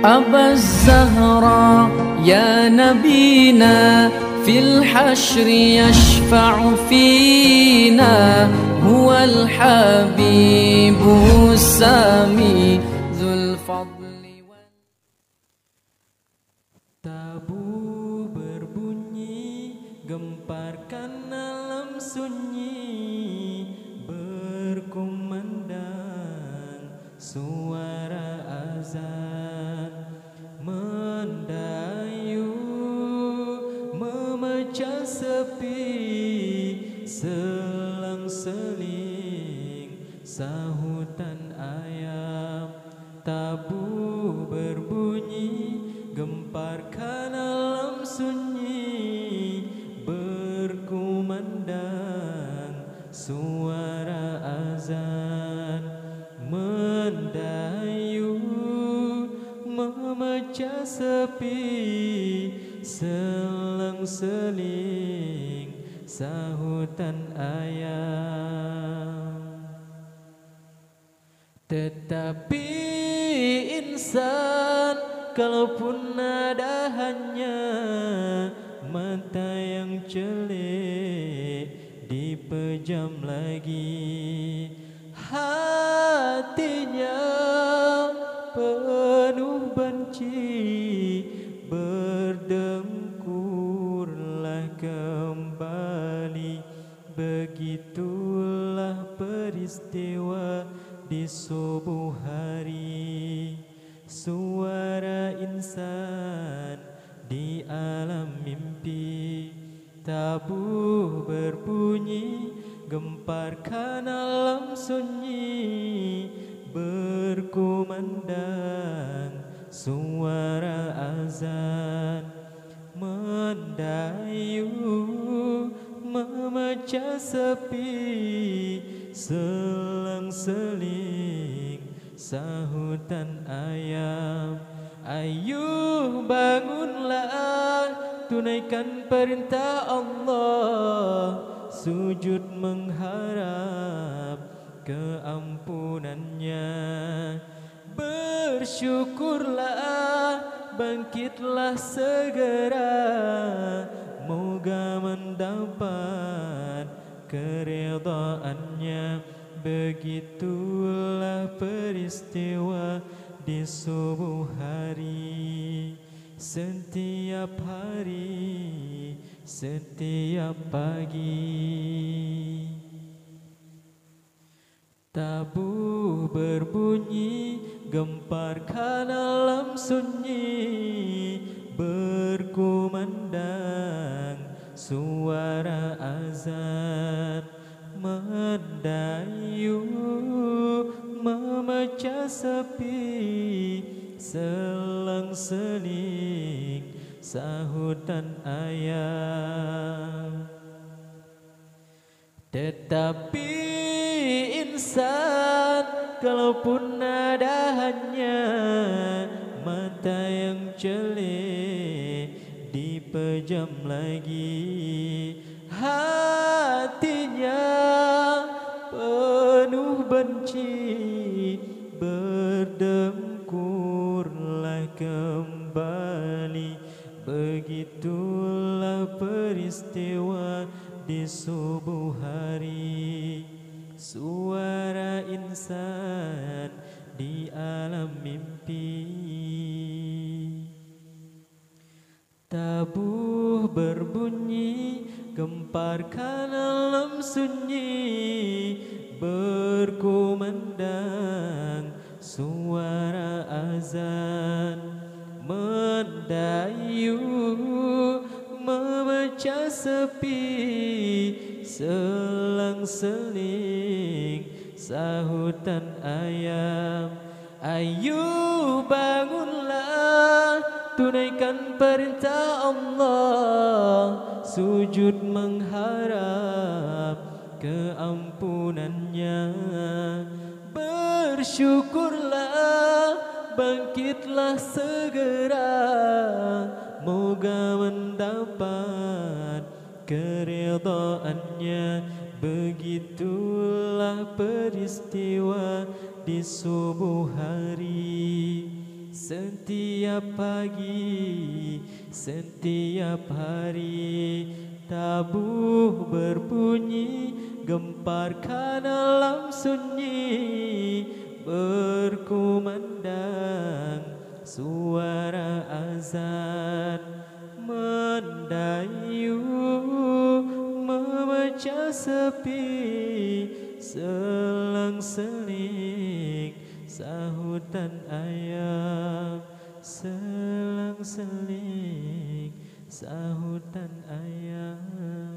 أبا الزهراء يا نبينا في الحشر يشفع فينا هو الحبيب السامي ذو الفضل. Tabu berbunyi, gemparkan alam sunyi, berkumandang suara azan, mendayu memecah sepi, selang-seling sahutan ayam. Tabu berbunyi, gemparkan alam sunyi, berkumandang suara azan, mendayu memecah sepi, selang-seling sahutan ayam. Tetapi insan, kalaupun ada hanya mata yang celik, dipejam lagi, hatinya penuh benci, berdengkurlah kembali. Begitulah peristiwa di subuh hari, suara insan di alam mimpi. Tabu berbunyi, gemparkan alam sunyi, berkumandang suara azan, mendayu memecah sepi, selang-seling sahutan ayam. Ayo bangunlah, tunaikan perintah Allah, sujud mengharap keampunannya. Bersyukurlah, bangkitlah segera, moga mendapat keridhaannya. Begitulah peristiwa di subuh hari, setiap hari, setiap pagi. Tabu berbunyi, gemparkan alam sunyi, berkumandang suara azan, mendayu memecah sepi, selang-seling sahutan ayam. Tetapi insan, kalaupun ada hanya mata yang celik, dipejam lagi, hatinya penuh benci, berdengkurlah kembali. Begitulah peristiwa di subuh hari, suara insan di alam mimpi. Tabuh berbunyi, gemparkan alam sunyi, berkumandang suara azan, mendayu memecah sepi, selang-seling sahutan ayam. Ayo bangunlah, tunaikan perintah Allah, sujud mengharap keampunannya. Bersyukurlah, bangkitlah segera, moga mendapat keridhaannya. Begitulah peristiwa di subuh hari, setiap pagi, setiap hari. Tabuh berbunyi, gemparkan alam sunyi, berkumandang suara azan, mendayu memecah sepi, selang-seling sahutan ayam, selang-seling sahutan ayam.